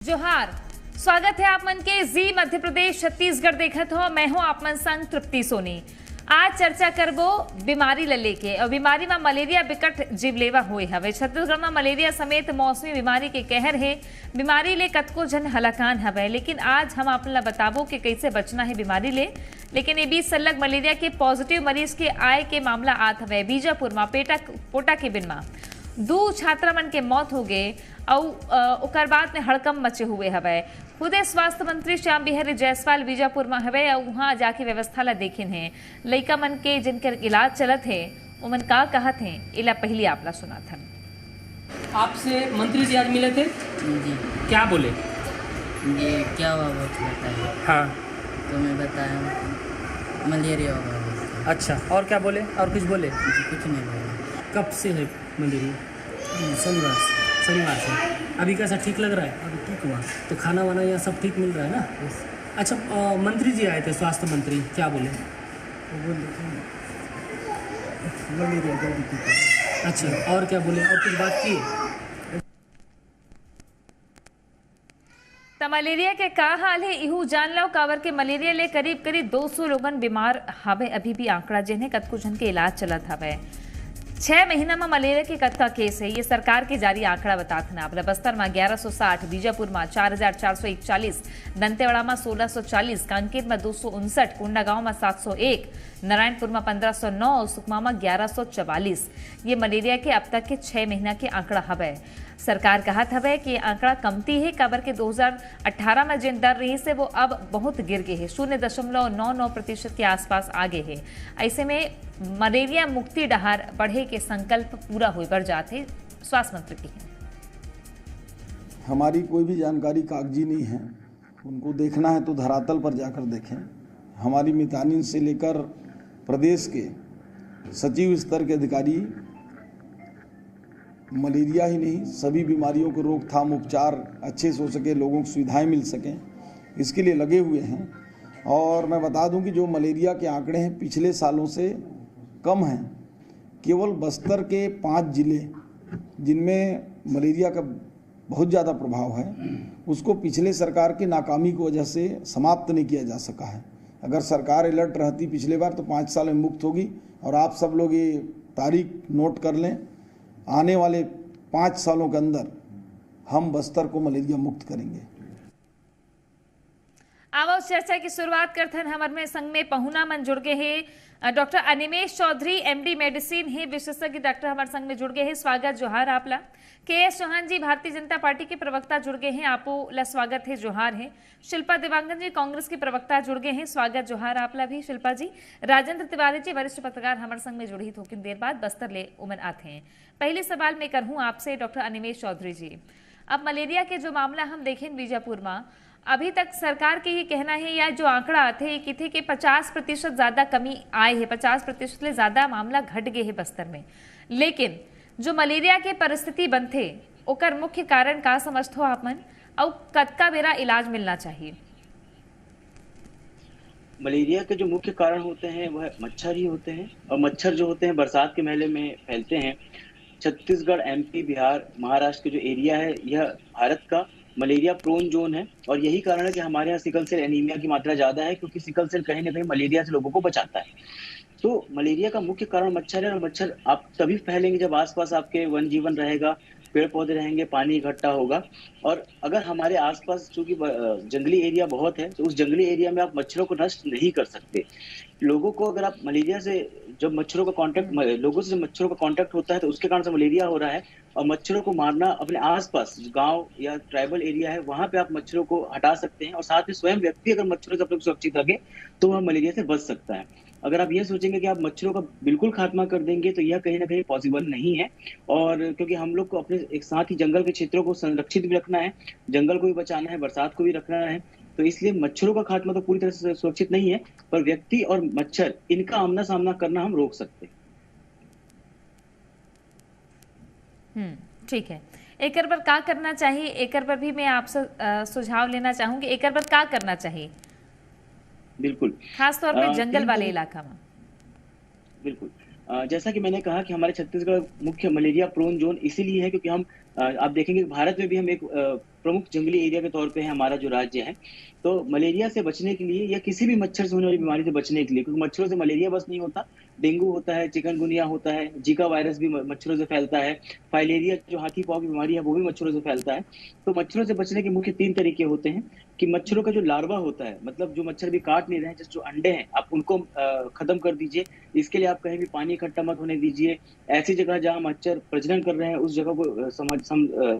जोहार, स्वागत है आप मन के जी मध्य प्रदेश छत्तीसगढ़ देखत हो। मैं हूं आप मन संग तृप्ति सोनी। आज चर्चा करबो बीमारी ल लेके और बीमारी में मलेरिया बिकट जीवलेवा हुए हवे। छत्तीसगढ़ में मलेरिया समेत मौसमी बीमारी के कहर है। बीमारी ले कतको जन हलाकान हवे, लेकिन आज हम आप ला बताबो कि कैसे बचना है बीमारी ले। लेकिन ये बीच सलग मलेरिया के पॉजिटिव मरीज के आय के मामला आत हवे। बीजापुर में पोटा के बिन में 2 छात्रा मन के मौत हो गए और ओकर बाद में हड़कम मचे हुए हवे। खुदे स्वास्थ्य मंत्री श्याम बिहारी जायसवाल बीजापुर में हवे और वहाँ जाके व्यवस्था ला देखिन है। लइका मन के जिनकर इलाज चलत है उमन का कहत है, इला पहली आपला सुना था। आपसे मंत्री जी आज मिले थे जी। क्या बोले? ये क्या हुआ वो बताया। हाँ, तो मैं बताया मलेरिया होगा। अच्छा, और क्या बोले? और कुछ बोले? जी कुछ नहीं बोला। कब से है मलेरिया? शनिवार से। अभी कैसा ठीक लग रहा है? अभी ठीक हुआ तो खाना वाना यहाँ सब ठीक मिल रहा है ना? अच्छा, मंत्री जी आए थे, स्वास्थ्य मंत्री, क्या बोले? मलेरिया जल्दी ठीक है। अच्छा, और क्या बोले? और कुछ बात की? तो मलेरिया के का हाल है इहू जान लो। कावर के मलेरिया ले करीब 200 लोगन बीमार हवे। अभी भी आंकड़ा जिन्हें कतको जन के इलाज चलत हवे। 6 महीना में मलेरिया के कतका केस है, ये सरकार के जारी आंकड़ा बताते ना। बस्तर में 1160, बीजापुर में 4441, दंतेवाड़ा में 1640, कांकेर में 259, कोंडागांव में 701, नारायणपुर में 1509 और सुकमा में 1144। ये मलेरिया के अब तक के 6 महीना के आंकड़ा हवे। सरकार कहत हवे कि आंकड़ा कमती है। काबर के 2018 में जिन दर रही से वो अब बहुत गिर गए है, 0.99% के आसपास आगे है। ऐसे में मलेरिया मुक्ति डहार बढ़े के संकल्प पूरा हो बढ़ जाते। स्वास्थ्य मंत्री की हमारी कोई भी जानकारी कागजी नहीं है, उनको देखना है तो धरातल पर जाकर देखें। हमारी मितानिन से लेकर प्रदेश के सचिव स्तर के अधिकारी मलेरिया ही नहीं सभी बीमारियों को रोकथाम उपचार अच्छे से हो सके, लोगों को सुविधाएं मिल सकें, इसके लिए लगे हुए हैं। और मैं बता दूं कि जो मलेरिया के आंकड़े हैं पिछले सालों से कम हैं। केवल बस्तर के 5 जिले जिनमें मलेरिया का बहुत ज़्यादा प्रभाव है, उसको पिछले सरकार की नाकामी की वजह से समाप्त नहीं किया जा सका है। अगर सरकार अलर्ट रहती पिछले बार तो 5 साल में मुक्त होगी। और आप सब लोग ये तारीख नोट कर लें, आने वाले 5 सालों के अंदर हम बस्तर को मलेरिया मुक्त करेंगे। आवाज चर्चा की शुरुआत करथन। हमारे में संग में पहुना मन जुड़ गए हैं doctor Animesh Chaudhary, MD medicine है, विशेषज्ञ डॉक्टर हमारे संग में जुड़ गए हैं। स्वागत जोहार आपला। के.एस. चौहान जी भारतीय जनता पार्टी के प्रवक्ता जुड़ गए हैं, आपो ला स्वागत है, जोहार है। शिल्पा देवांगन जी कांग्रेस के प्रवक्ता जुड़ गए हैं, स्वागत जोहार आपला भी शिल्पा जी। राजेंद्र तिवारी जी वरिष्ठ पत्रकार हमारे संग में जुड़ी थोड़ी देर बाद बस्तर ले उमन आते हैं। पहले सवाल मैं करहूँ आपसे डॉक्टर अनिमेश चौधरी जी, अब मलेरिया के जो मामला हम देखें बीजापुर में, अभी तक सरकार के ये कहना है या जो आंकड़ा आते हैं कि थे कि 50% ज्यादा कमी आए है, 50% से ज्यादा मामला घट गए है बस्तर में। लेकिन जो मलेरिया के परिस्थिति बनते ओकर मुख्य कारण का समझते हो आप मन, और कतका बेरा इलाज मिलना चाहिए? मलेरिया के जो मुख्य कारण होते हैं वह मच्छर ही होते हैं, और मच्छर जो होते हैं बरसात के महीने में फैलते हैं। छत्तीसगढ़, एमपी, बिहार, महाराष्ट्र के जो एरिया है यह भारत का मलेरिया प्रोन जोन है। और यही कारण है कि हमारे यहाँ सिकल सेल एनीमिया की मात्रा ज्यादा है, क्योंकि सिकल सेल कहीं ना कहीं मलेरिया से लोगों को बचाता है। तो मलेरिया का मुख्य कारण मच्छर है, और मच्छर आप तभी फैलेंगे जब आसपास आपके वन जीवन रहेगा, पेड़ पौधे रहेंगे, पानी इकट्ठा होगा। और अगर हमारे आसपास चूंकि जंगली एरिया बहुत है, तो उस जंगली एरिया में आप मच्छरों को नष्ट नहीं कर सकते। लोगों को अगर आप मलेरिया से जब मच्छरों का कांटेक्ट लोगों से मच्छरों का कांटेक्ट होता है तो उसके कारण से मलेरिया हो रहा है। और मच्छरों को मारना अपने आसपास गांव या ट्राइबल एरिया है वहां पे आप मच्छरों को हटा सकते हैं, और साथ में स्वयं व्यक्ति अगर मच्छरों से अपने को सुरक्षित रखे तो वह मलेरिया से बच सकता है। अगर आप ये सोचेंगे कि आप मच्छरों का बिल्कुल खात्मा कर देंगे तो यह कहीं ना कहीं पॉसिबल नहीं है। और क्योंकि हम लोग को अपने एक साथ ही जंगल के क्षेत्रों को संरक्षित भी रखना है, जंगल को भी बचाना है, बरसात को भी रखना है, तो इसलिए मच्छरों का खात्मा तो पूरी तरह से सुरक्षित नहीं है, पर व्यक्ति और मच्छर इनका आमना सामना करना हम रोक सकते हैं। ठीक है, एक पर क्या करना चाहिए, एक पर भी मैं आपसे सुझाव लेना चाहूंगी, एक पर क्या करना चाहिए बिल्कुल, खास तौर पे जंगल वाले इलाका में? बिल्कुल, जैसा कि मैंने कहा कि हमारे छत्तीसगढ़ मुख्य मलेरिया प्रोन जोन इसीलिए है क्योंकि हम आप देखेंगे भारत में भी हम एक प्रमुख जंगली एरिया के तौर पे है हमारा जो राज्य है। तो मलेरिया से बचने के लिए या किसी भी मच्छर से होने वाली बीमारी से बचने के लिए, क्योंकि मच्छरों से मलेरिया बस नहीं होता, डेंगू होता है, चिकनगुनिया होता है, जीका वायरस भी मच्छरों से फैलता है, फाइलेरिया जो हाथी पाँव की बीमारी है वो भी मच्छरों से फैलता है। तो मच्छरों से बचने के मुख्य 3 तरीके होते हैं कि मच्छरों का जो लार्वा होता है, मतलब जो मच्छर भी काट नहीं रहे हैं, जैसे जो अंडे हैं, आप उनको खत्म कर दीजिए। इसके लिए आप कहीं भी पानी इकट्ठा मत होने दीजिए। ऐसी जगह जहाँ मच्छर प्रजनन कर रहे हैं उस जगह को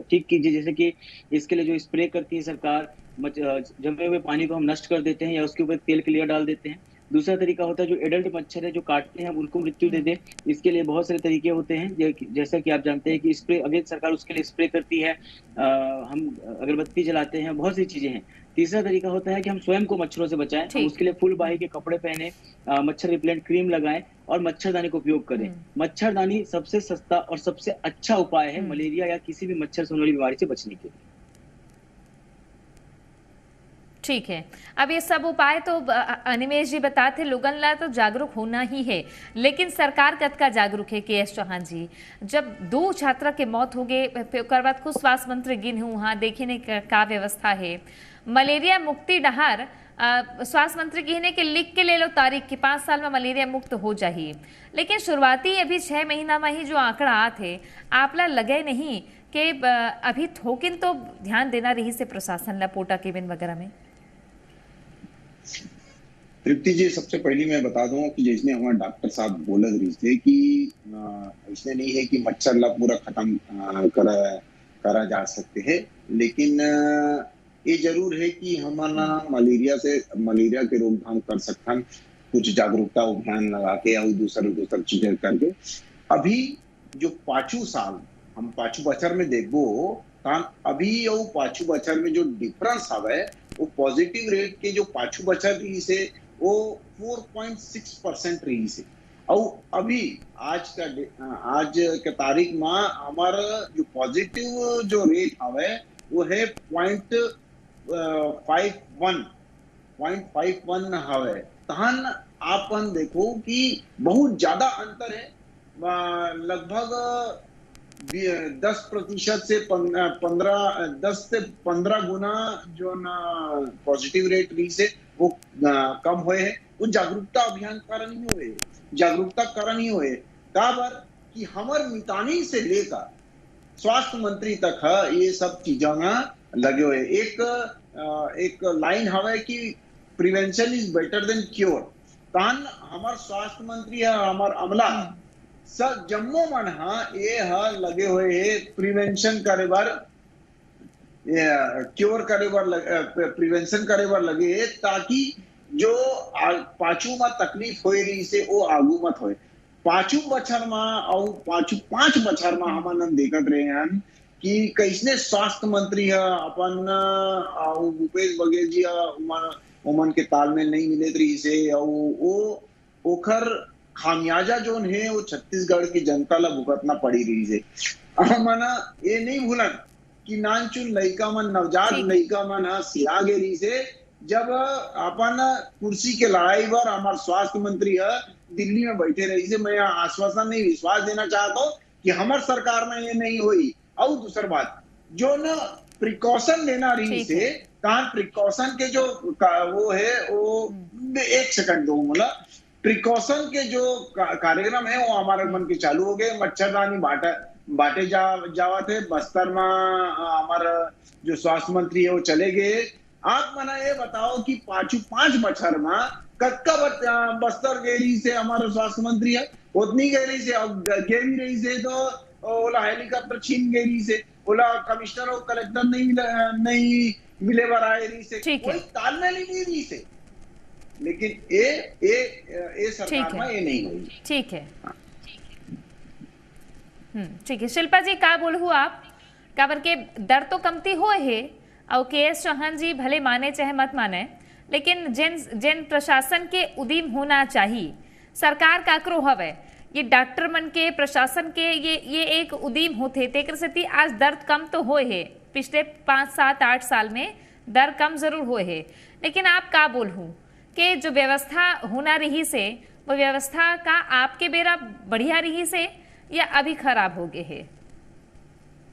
ठीक कीजिए। जैसे कि इसके लिए जो स्प्रे करती है सरकार, जमे हुए पानी को हम नष्ट कर देते हैं या उसके ऊपर तेल क्लियर डाल देते हैं। दूसरा तरीका होता है जो एडल्ट मच्छर है जो काटते हैं उनको मृत्यु दे दें। इसके लिए बहुत सारे तरीके होते हैं, जैसा कि आप जानते हैं कि स्प्रे, अगर सरकार उसके लिए स्प्रे करती है, हम अगरबत्ती जलाते हैं, बहुत सी चीजें हैं। तीसरा तरीका होता है कि हम स्वयं को मच्छरों से बचाएं। हम उसके लिए फुल बाही के कपड़े पहने, मच्छर रिपेलेंट क्रीम लगाएं और मच्छरदानी का उपयोग करें। मच्छरदानी सबसे सस्ता और सबसे अच्छा उपाय है मलेरिया या किसी भी मच्छर से होने वाली बीमारी से बचने के लिए। ठीक है, अब ये सब उपाय तो अनिमेश जी बताते, लोगन ला तो जागरूक होना ही है, लेकिन सरकार कतका जागरूक है के एस चौहान जी? जब 2 छात्रा के मौत हो गए, फिर बाद खुद स्वास्थ्य मंत्री गिन हूँ वहाँ देखने का व्यवस्था है। मलेरिया मुक्ति डहार स्वास्थ्य मंत्री कहने के लिख के ले लो तारीख की 5 साल में मलेरिया मुक्त हो जाइए, लेकिन शुरुआती अभी 6 महीना में ही जो आंकड़ा आते आपला लगे नहीं कि अभी थोकिन तो ध्यान देना रही से प्रशासन ला पोटा केबिन वगैरह में। तृप्ति जी, सबसे पहले मैं बता दूं कि जिसने हमारे डॉक्टर साहब बोल रही थे कि इसने नहीं है कि मच्छर ला पूरा खत्म करा जा सकते है, लेकिन ये जरूर है कि हमारा मलेरिया के रोकथाम कर सकते, कुछ जागरूकता अभियान लगा के और दूसर चीजें करके। अभी जो 5 साल हम 5 बचर में देखो, अभी और 5 बचर में जो डिफरेंस है वो पॉजिटिव रेट के जो 5 बचर रही से वो 4.6% रही से, और अभी आज के तारीख में हमारा जो पॉजिटिव जो रेट है वो है 0.51 है। तहन आपन देखो कि बहुत ज्यादा अंतर है, लगभग 10% से 10 से 15 गुना जो ना पॉजिटिव रेट रही से वो कम हुए है। वो जागरूकता अभियान कारण ही हुए, जागरूकता कारण ही हुए काबर कि हमार मितानी से लेकर स्वास्थ्य मंत्री तक है ये सब चीजों में लगे हुए। एक लाइन हवे कि prevention is better than cure. तान हमार स्वास्थ्य मंत्री है, हमार अमला सब जम्मू मन ये लगे हुए है प्रिवेंशन करे बार, क्योर करे बार, प्रिवेंशन करे बार लगे है, ताकि जो 5 में तकलीफ हो रही से वो आगू मत होए। 5 बछर में और 5 बछर में हम देखत रहे हैं कि कैसने स्वास्थ्य मंत्री है अपन भूपेश बघेल जी उमन के तालमेल नहीं मिले रही से, और वो ओखर खामियाजा जो है वो छत्तीसगढ़ की जनता ला भुगतना पड़ी रही से। मना ये नहीं भूलन कि नानचुन लड़का मन, नवजात लड़का मन सिला गेरी से, जब अपन कुर्सी के लड़ाई पर हमारे स्वास्थ्य मंत्री है दिल्ली में बैठे रही से। मैं आश्वासन नहीं, विश्वास देना चाहता हूँ कि हमारे सरकार में ये नहीं हुई। और दूसरी बात जो न प्रिकॉशन लेना रही से, कहा प्रिकॉशन के जो वो है वो 1 सेकंड दो, मतलब प्रिकॉशन के जो कार्यक्रम है वो हमारे मन के चालू हो गए। मच्छरदानी बांटे जावा थे बस्तर में, हमारा जो स्वास्थ्य मंत्री है वो चले गए। आप मना ये बताओ कि 5 बछर में कक्का बस्तर गेरी से हमारा स्वास्थ्य मंत्री है उतनी गेरी से, अब गेरी रही से तो ओला हेलीकॉप्टर छीन गेरी से, ओला कमिश्नर और कलेक्टर नहीं मिले बराए रही से, कोई तालमेल ही नहीं रही से। लेकिन ये सरकार में ये नहीं हुई। ठीक है, ठीक है। शिल्पा जी का बोलू आप काबर के दर तो कमती हो है, और के एस चौहान जी भले माने चाहे मत माने, लेकिन जिन प्रशासन के उदीम होना चाहिए, सरकार काकरो हवे, ये डॉक्टर मन के प्रशासन के ये एक उदीम होते, तेकर से आज दर्द कम तो होए है, पिछले 5, 7, 8 साल में दर कम जरूर हुए है, लेकिन आप का बोलूं कि जो व्यवस्था होना रही से वो व्यवस्था का आपके बेरा बढ़िया रही से या अभी खराब हो गए है?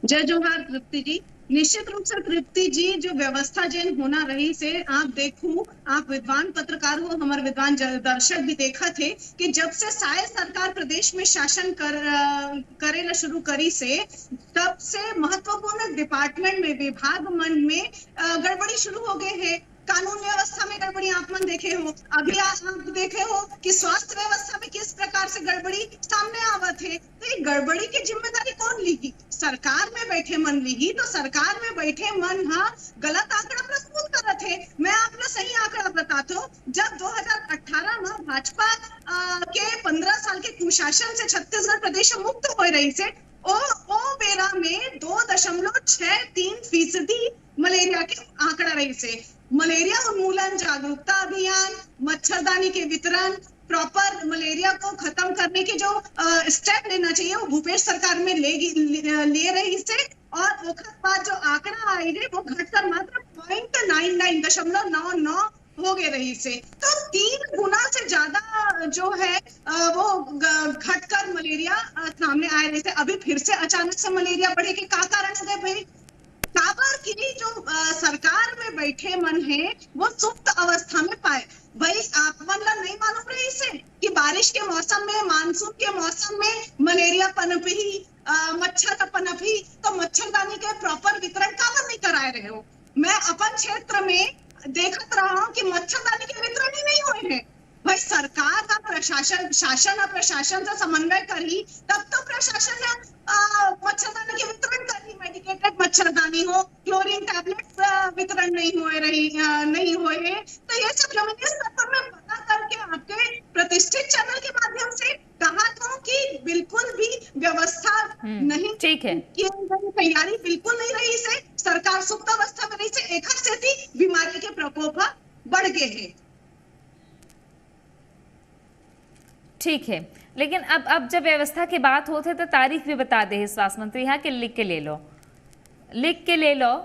जय जोहार तृप्ति जी। निश्चित रूप से तृप्ति जी, जो व्यवस्था जेन होना रही से आप देखू, आप विद्वान पत्रकार हो, हमारे विद्वान दर्शक भी देखा थे कि जब से शायद सरकार प्रदेश में शासन करेला शुरू करी से तब से महत्वपूर्ण डिपार्टमेंट में, विभाग मन में गड़बड़ी शुरू हो गए है। कानून व्यवस्था में गड़बड़ी आप मन देखे हो, अभी आप देखे हो कि स्वास्थ्य व्यवस्था में किस प्रकार से गड़बड़ी सामने आवत है। तो ये गड़बड़ी की जिम्मेदारी कौन लेगी? सरकार में बैठे मन लेगी। तो सरकार में बैठे मन गलत आंकड़ा प्रस्तुत करत है। मैं आपने सही आंकड़ा बताता हूँ। जब 2018 में भाजपा के 15 साल के कुशासन से छत्तीसगढ़ प्रदेश मुक्त हो रही से ओ बेरा में 2.63% मलेरिया के आंकड़ा रही से। मलेरिया उन्मूलन जागरूकता अभियान, मच्छरदानी के वितरण, प्रॉपर मलेरिया को खत्म करने के जो स्टेप लेना चाहिए वो भूपेश सरकार में ले रही से। और उसके बाद जो आंकड़ा आई है वो घटकर मात्र 0.99 हो गए रही से। तो 3 गुना से ज्यादा जो है वो घटकर मलेरिया सामने आए रही से। अभी फिर से अचानक से मलेरिया बढ़े के क्या कारण है भाई? काबर की जो सरकार में बैठे मन है वो सुप्त अवस्था में पाए। भाई आप मन ला नहीं मालूम रही से कि बारिश के मौसम में, मानसून के मौसम में मलेरिया पनपी, मच्छर का पनपी, तो मच्छरदानी के प्रॉपर वितरण काबर नहीं कराए रहे हो? मैं अपन क्षेत्र में देखत रहा हूँ कि मच्छरदानी के वितरण ही नहीं हुए हैं। भाई सरकार का प्रशासन, शासन और प्रशासन से समन्वय करी तब तो प्रशासन ने मच्छरदानी के वितरण करी। मेडिकेटेड मच्छरदानी हो, क्लोरीन टैबलेट्स वितरण नहीं हुए हैं। तो ये सब जमीनी स्तर पर मैं पता करके आपके प्रतिष्ठित चैनल के माध्यम से कहा था कि बिल्कुल भी व्यवस्था नहीं, ठीक है, तैयारी बिल्कुल नहीं रही से। सरकार सुप्त अवस्था में रही से, एक से बीमारी के प्रकोप बढ़ गए हैं। ठीक है, लेकिन अब जब व्यवस्था की बात होते तो तारीख भी बता दे स्वास्थ्य मंत्री यहाँ के लिख के ले लो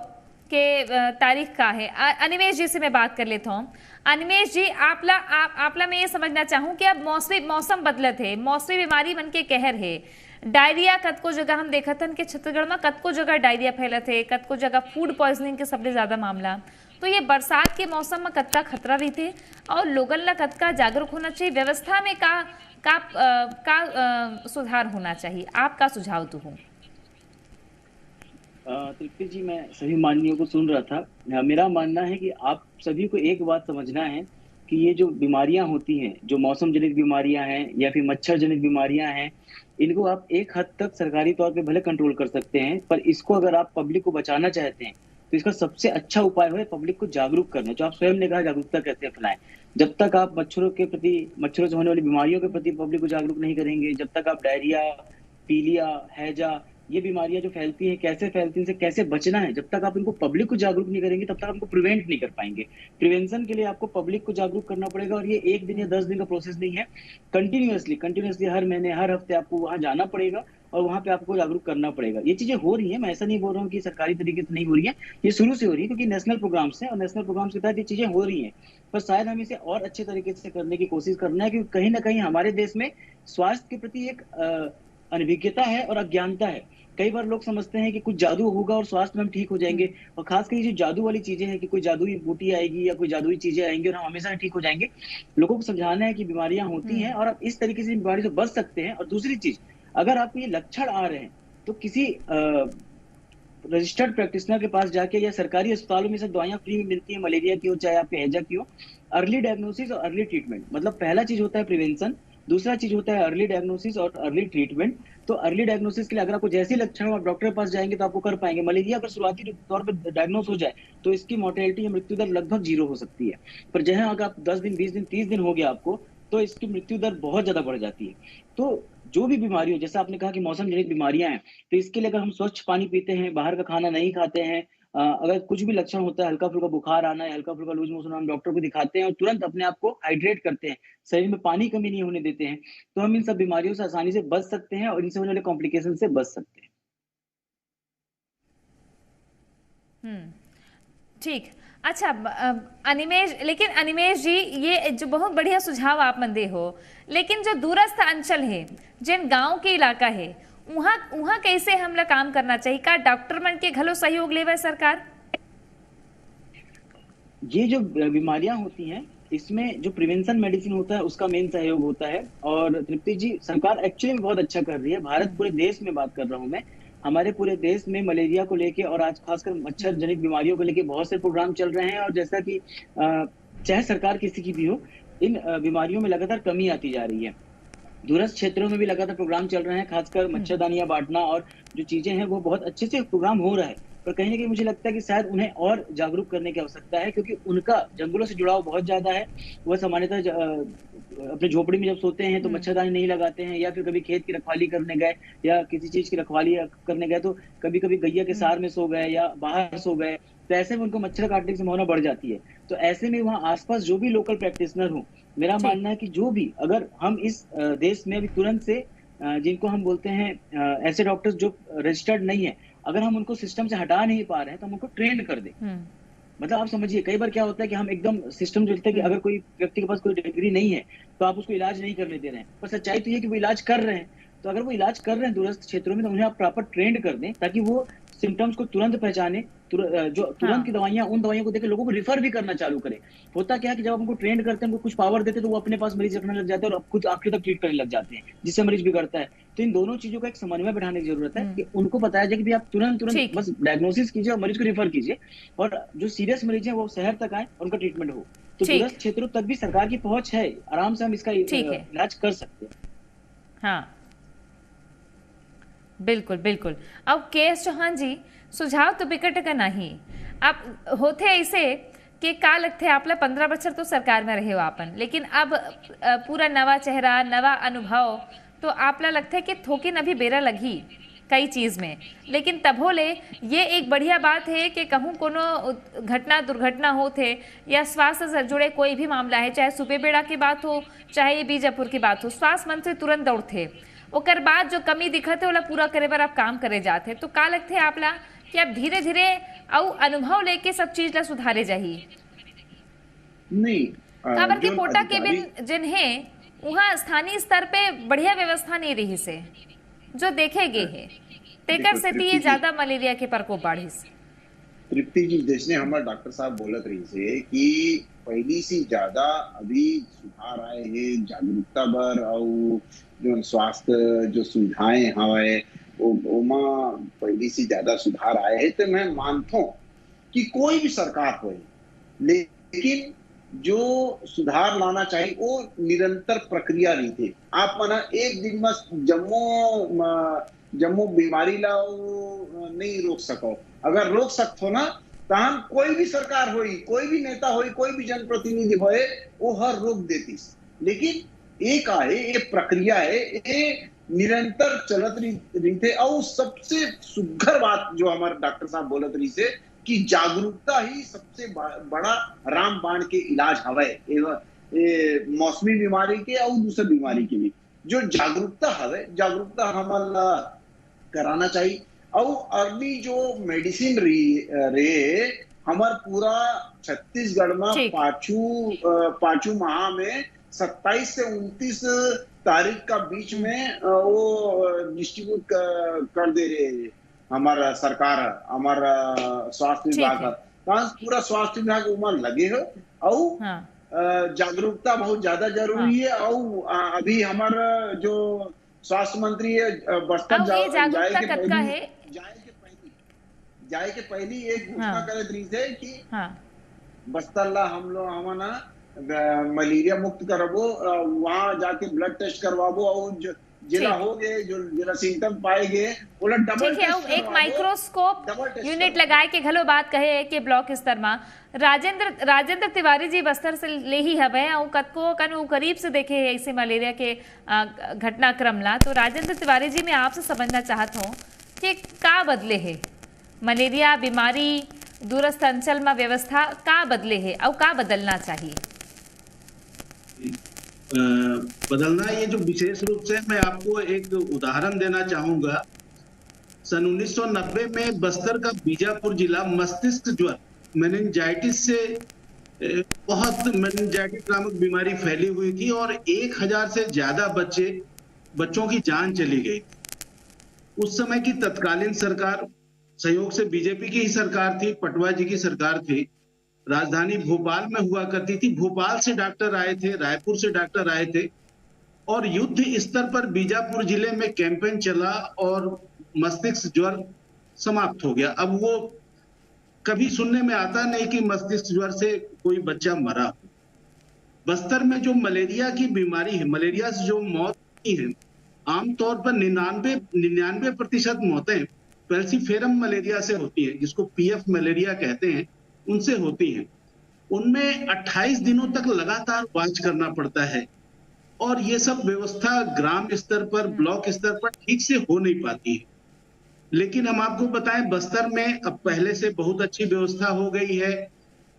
कि तारीख का है। अनिमेश जी से मैं बात कर लेता हूँ। अनिमेश जी, आपला मैं ये समझना चाहूँ कि अब मौसम बदलत है, मौसमी बीमारी बन के कहर है। डायरिया कतको जगह हम देखत हन कि छत्तीसगढ़ में कतको जगह डायरिया फैलत है, कतको जगह फूड पॉइजनिंग के सबसे ज्यादा मामला। तो ये बरसात के मौसम में कतका खतरा रहते और लोगन ला कतका जागरूक होना चाहिए, व्यवस्था में का सुधार होना चाहिए, आपका सुझाव तो हो। तृप्ति जी, मैं सभी माननीयों को सुन रहा था। मेरा मानना है कि आप सभी को एक बात समझना है कि ये जो बीमारियां होती हैं, जो मौसम जनित बीमारियां हैं या फिर मच्छर जनित बीमारियां हैं, इनको आप एक हद तक सरकारी तौर पे भले कंट्रोल कर सकते हैं, पर इसको अगर आप पब्लिक को बचाना चाहते हैं तो इसका सबसे अच्छा उपाय है पब्लिक को जागरूक करना। जो आप स्वयं ने कहा, जागरूकता कैसे फैलाएं। जब तक आप मच्छरों से होने वाली बीमारियों के प्रति पब्लिक को जागरूक नहीं करेंगे, जब तक आप डायरिया, पीलिया, हैजा, ये बीमारियां जो फैलती हैं, कैसे फैलती हैं, इनसे कैसे बचना है, जब तक आप इनको पब्लिक को जागरूक नहीं करेंगे तब तक आपको प्रिवेंट नहीं कर पाएंगे। प्रिवेंशन के लिए आपको पब्लिक को जागरूक करना पड़ेगा और ये 1 दिन या 10 दिन का प्रोसेस नहीं है। कंटिन्यूअसली हर महीने, हर हफ्ते आपको वहां जाना पड़ेगा और वहां पे आपको जागरूक करना पड़ेगा। ये चीजें हो रही है, मैं ऐसा नहीं बोल रहा हूँ कि सरकारी तरीके से नहीं हो रही है, ये शुरू से हो रही है क्योंकि नेशनल प्रोग्राम्स हैं और नेशनल प्रोग्राम्स के तहत ये चीजें हो रही हैं। पर शायद हम इसे और अच्छे तरीके से करने की कोशिश करना है, क्योंकि कहीं ना कहीं हमारे देश में स्वास्थ्य के प्रति एक अनभिज्ञता है और अज्ञानता है। कई बार लोग समझते हैं कि कुछ जादू होगा और स्वास्थ्य में हम ठीक हो जाएंगे, और खासकर ये जो जादू वाली चीजें हैं कि कोई जादुई बूटी आएगी या कोई जादुई चीजें आएंगी और हम हमेशा ठीक हो जाएंगे। लोगों को समझाना है कि बीमारियां होती हैं और आप इस तरीके से बीमारी से बच सकते हैं। और दूसरी चीज, अगर आपको ये लक्षण आ रहे हैं तो किसी रजिस्टर्ड प्रैक्टिशनर के पास जाके, या सरकारी अस्पतालों में सब दवाइयां फ्री में मिलती है, मलेरिया की हो चाहे आपके हैजा की हो। अर्ली डायग्नोसिस और अर्ली ट्रीटमेंट, मतलब पहला चीज होता है प्रिवेंशन, दूसरा चीज होता है अर्ली डायग्नोसिस और अर्ली ट्रीटमेंट। तो अर्ली डायग्नोसिस के लिए अगर आपको जैसे लक्षण हो आप डॉक्टर के पास जाएंगे तो आपको कर पाएंगे। मलेरिया अगर शुरुआती तौर पर डायग्नोस हो जाए तो इसकी मोर्टेलिटी या मृत्यु दर लगभग 0 हो सकती है। पर जहां अगर आप 10 दिन, 20 दिन, 30 दिन हो गया आपको, तो इसकी मृत्यु दर बहुत ज्यादा बढ़ जाती है। तो जो भी बीमारी हो, जैसे आपने कहा कि मौसम जनित बीमारियां हैं, तो इसके लिए अगर हम स्वच्छ पानी पीते हैं, बाहर का खाना नहीं खाते हैं, अगर कुछ भी लक्षण होता है, हल्का फुल्का बुखार आना है, हल्का फुल्का लूज मोशन, हम डॉक्टर को दिखाते हैं और तुरंत अपने आप को हाइड्रेट करते हैं, शरीर में पानी कमी नहीं होने देते हैं, तो हम इन सब बीमारियों से आसानी से बच सकते हैं और इनसे होने वाले कॉम्प्लिकेशन से बच सकते हैं। ठीक, अच्छा अनिमेश जी, ये जो बहुत बढ़िया सुझाव आप मन दे हो, लेकिन जो दूरस्थ अंचल है, जिन गांव के इलाका है, वहाँ वहाँ कैसे हमला काम करना चाहिए? का डॉक्टर मन के घलो सहयोग लेवे सरकार? ये जो बीमारियां होती हैं इसमें जो प्रिवेंशन मेडिसिन होता है उसका मेन सहयोग होता है। और तृप्ति जी, सरकार एक्चुअली बहुत अच्छा कर रही है। भारत पूरे देश में बात कर रहा हूँ मैं, हमारे पूरे देश में मलेरिया को लेके और आज खासकर मच्छर जनित बीमारियों को लेके बहुत से प्रोग्राम चल रहे हैं। और जैसा कि चाहे सरकार किसी की भी हो, इन बीमारियों में लगातार कमी आती जा रही है। दूरस्थ क्षेत्रों में भी लगातार प्रोग्राम चल रहे हैं, खासकर मच्छरदानियां बांटना और जो चीजें हैं वो बहुत अच्छे से प्रोग्राम हो रहा है। पर कहीं ना कहीं मुझे लगता है कि शायद उन्हें और जागरूक करने की आवश्यकता है, क्योंकि उनका जंगलों से जुड़ाव बहुत ज्यादा है। वह सामान्यतः अपने झोपड़ी में जब सोते हैं तो मच्छरदानी नहीं लगाते हैं, या फिर कभी खेत की रखवाली करने गए या किसी चीज की रखवाली करने गए तो कभी कभी गैया के सार में सो गए या बाहर सो गए, तो ऐसे में उनको मच्छर काटने की संभावना बढ़ जाती है। तो ऐसे में वहाँ आसपास जो भी लोकल प्रैक्टिशनर हो, मेरा मानना है कि जो भी, अगर हम इस देश में अभी तुरंत से जिनको हम बोलते हैं ऐसे डॉक्टर्स जो रजिस्टर्ड नहीं है, अगर हम उनको सिस्टम से हटा नहीं पा रहे हैं तो हम उनको ट्रेंड कर दें। मतलब आप समझिए, कई बार क्या होता है कि हम एकदम सिस्टम जो होता है कि अगर कोई व्यक्ति के पास कोई डिग्री नहीं है तो आप उसको इलाज नहीं करने दे रहे हैं, पर सच्चाई तो ये कि वो इलाज कर रहे हैं। तो अगर वो इलाज कर रहे हैं दूरस्थ क्षेत्रों में तो उन्हें आप प्रॉपर ट्रेंड कर दें, ताकि वो सिम्टम्स को तुरंत पहचाने, जो तुरंत की दवाइयां, उन दवाइयों को देकर लोगों को रिफर भी करना चालू करें। होता क्या है कि जब आप उनको ट्रेंड करते हैं, उनको कुछ पावर देते हैं, तो वो अपने पास मरीज रखने लग जाते हैं और खुद आखिर तक ट्रीट करने लग जाते हैं, जिससे मरीज बिगड़ता है। तो इन दोनों चीजों का एक समन्वय बैठाने की जरूरत है कि उनको बताया जाए कि भी आप तुरंत बस डायग्नोसिस कीजिए और मरीज को रिफर कीजिए, और जो सीरियस मरीज है वो शहर तक आए और उनका ट्रीटमेंट हो। तो दूरस्थ क्षेत्रों तक भी सरकार की पहुंच है, आराम से हम इसका इलाज कर सकते हैं। हाँ, बिल्कुल बिल्कुल। अब के.एस. चौहान जी, सुझाव तो बिकट का नहीं, अब होते ऐसे कि का लगते आपला 15 बच्चर तो सरकार में रहे हो आपन, लेकिन अब पूरा नवा चेहरा, नवा अनुभव, तो आपला लगता है कि थोकिन अभी बेरा लगी कई चीज में, लेकिन तब ले ये एक बढ़िया बात है कि कहूँ कोनो घटना दुर्घटना होते या स्वास्थ्य से जुड़े कोई भी मामला है, चाहे सुपेबेड़ा की बात हो चाहे बीजापुर की बात हो, स्वास्थ्य मंत्री तुरंत दौड़ते, ओकर बाद जो कमी दिखते वाला पूरा करे बार आप काम करे जाते। तो का लगते आपला कि अब धीरे धीरे और अनुभव लेके सब चीज ला सुधारे जाइए? नहीं, खबर के कोटा के बिन जिन्हें वहाँ स्थानीय स्तर पे बढ़िया व्यवस्था नहीं रही से जो देखे गए है, तेकर से ये ज्यादा मलेरिया के प्रकोप बढ़ी से। तृप्ति जी, जैसे हमारे डॉक्टर साहब बोलत रही से कि पहली से ज्यादा अभी सुधार आए हैं जागरूकता बर, और जो स्वास्थ्य जो सुविधाएं हवे ओमा पहली से ज्यादा सुधार आए हैं। तो मैं मानता हूँ कि कोई भी सरकार हो, लेकिन जो सुधार लाना चाहिए वो निरंतर प्रक्रिया रही थी। आप माना एक दिन में जम्मू बीमारी ला नहीं रोक सको, अगर रोक सकते हो ना तो हम कोई भी सरकार होई, कोई भी नेता होई, कोई भी जनप्रतिनिधि होए, वो हर रोक देती। लेकिन एक आहे, एक प्रक्रिया है, ये निरंतर चलत रही थे। और सबसे सुघर बात जो हमारे डॉक्टर साहब बोलत रही से कि जागरूकता ही सबसे बड़ा रामबाण के इलाज हवे, मौसमी बीमारी के और दूसरे बीमारी के भी। जो जागरूकता हवे, जागरूकता हमारा कराना चाहिए। और अभी जो मेडिसिन रे हमार पूरा छत्तीसगढ़ में पांचू माह में 27 से 29 तारीख का बीच में वो डिस्ट्रीब्यूट कर दे रहे हमारा सरकार, हमारा स्वास्थ्य विभाग, पूरा स्वास्थ्य विभाग उमर लगे हो। और जागरूकता बहुत ज्यादा जरूरी है। और अभी हमारा जो स्वास्थ्य मंत्री है बस्तर जाए के पहली एक घोषणा करे रही थे कि बस्तर ला हम लोग हमारा मलेरिया मुक्त करबो, वहां जाके ब्लड टेस्ट करवाबो, और जिला हो गए जो जिला सिम्टम पाए गए बोला डबल टेस्ट, एक माइक्रोस्कोप यूनिट लगाए के घलो बात कहे है कि ब्लॉक स्तर में राजेंद्र तिवारी जी बस्तर से ले ही हवे और कतको कन करीब से देखे है ऐसे मलेरिया के घटनाक्रम ला। तो राजेंद्र तिवारी जी, मैं आपसे समझना चाहता हूँ कि का बदले है मलेरिया बीमारी दूरस्थ अंचल में व्यवस्था का बदले है और का बदलना चाहिए? बदलना ये जो विशेष रूप से मैं आपको एक उदाहरण देना चाहूंगा। सन 1990 में बस्तर का बीजापुर जिला मस्तिष्क ज्वर मेनिंजाइटिस से बहुत मेनिंजाइटिस नामक बीमारी फैली हुई थी और 1000 से ज्यादा बच्चों की जान चली गई। उस समय की तत्कालीन सरकार, सहयोग से बीजेपी की ही सरकार थी, पटवा जी की सरकार थी, राजधानी भोपाल में हुआ करती थी। भोपाल से डॉक्टर आए थे, रायपुर से डॉक्टर आए थे और युद्ध स्तर पर बीजापुर जिले में कैंपेन चला और मस्तिष्क ज्वर समाप्त हो गया। अब वो कभी सुनने में आता नहीं कि मस्तिष्क ज्वर से कोई बच्चा मरा हो। बस्तर में जो मलेरिया की बीमारी है, मलेरिया से जो मौत हुई है, आमतौर पर 99% मौतें पेल्सीफेरम मलेरिया से होती है, जिसको पीएफ मलेरिया कहते हैं, उनसे होती हैं। उनमें 28 दिनों तक लगातार वाच करना पड़ता है और ये सब व्यवस्था ग्राम स्तर पर, ब्लॉक स्तर पर ठीक से हो नहीं पाती है। लेकिन हम आपको बताएं, बस्तर में अब पहले से बहुत अच्छी व्यवस्था हो गई है,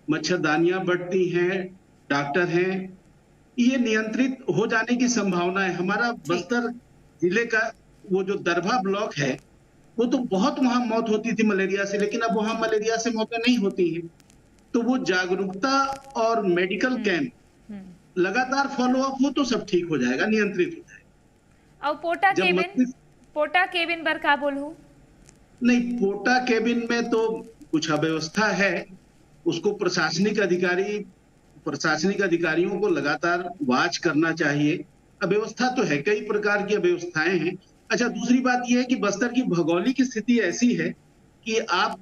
मच्छरदानियां बढ़ती हैं, डॉक्टर हैं, ये नियंत्रित हो जाने की संभावना है। हमारा बस्तर जिले का वो जो दरभा ब्लॉक है, वो तो बहुत वहां मौत होती थी मलेरिया से, लेकिन अब वहां मलेरिया से मौतें नहीं होती हैं। तो वो जागरूकता और मेडिकल कैंप लगातार फॉलो अप हो तो सब ठीक हो जाएगा, नियंत्रित हो जाएगा। और पोटा केबिन पर का बोलूं? नहीं, पोटा केबिन में तो कुछ अव्यवस्था है, उसको प्रशासनिक अधिकारियों को लगातार वाच करना चाहिए। अव्यवस्था तो है, कई प्रकार की अव्यवस्थाएं हैं। अच्छा, दूसरी बात यह है कि बस्तर की भौगोलिक स्थिति ऐसी है कि आप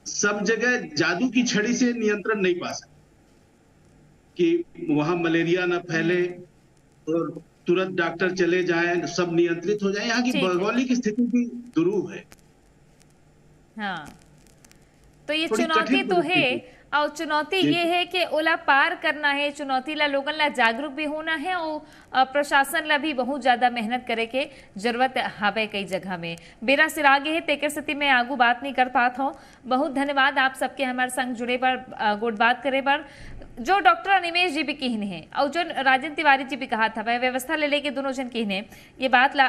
सब जगह जादू की छड़ी से नियंत्रण नहीं पा सकते कि वहां मलेरिया ना फैले और तुरंत डॉक्टर चले जाएं, सब नियंत्रित हो जाए। यहाँ की भौगोलिक स्थिति भी दुरूह है। हाँ, तो ये चुनौती तो है, और चुनौती ये है कि ओला पार करना है, चुनौती ला लोगन ला जागरूक भी होना है और प्रशासन ला भी बहुत ज्यादा मेहनत करे के जरूरत हवे कई जगह में। बेरा सिर आगे है, तेकर स्थिति में आगू बात नहीं कर पात हो। बहुत धन्यवाद आप सबके हमारे संग जुड़े पर, गुड बात करे पर। जो डॉक्टर अनिमेश जी भी कहने हैं और जो राजेंद्र तिवारी जी भी कहा था, वह व्यवस्था ले लेके दोनों जन कहने ये बात ला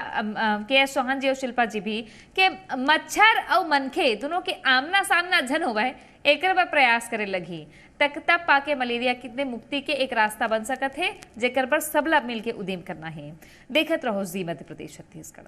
के.एस. चौहान जी और शिल्पा जी भी के मच्छर और मनखे दोनों के आमना सामना झन होवा है, एक पर प्रयास करे लगी तक तब पाके मलेरिया कितने मुक्ति के एक रास्ता बन सकत है, जेकर पर सबला मिल के उद्यम करना है। देखत रहो जी मध्य प्रदेश छत्तीसगढ़।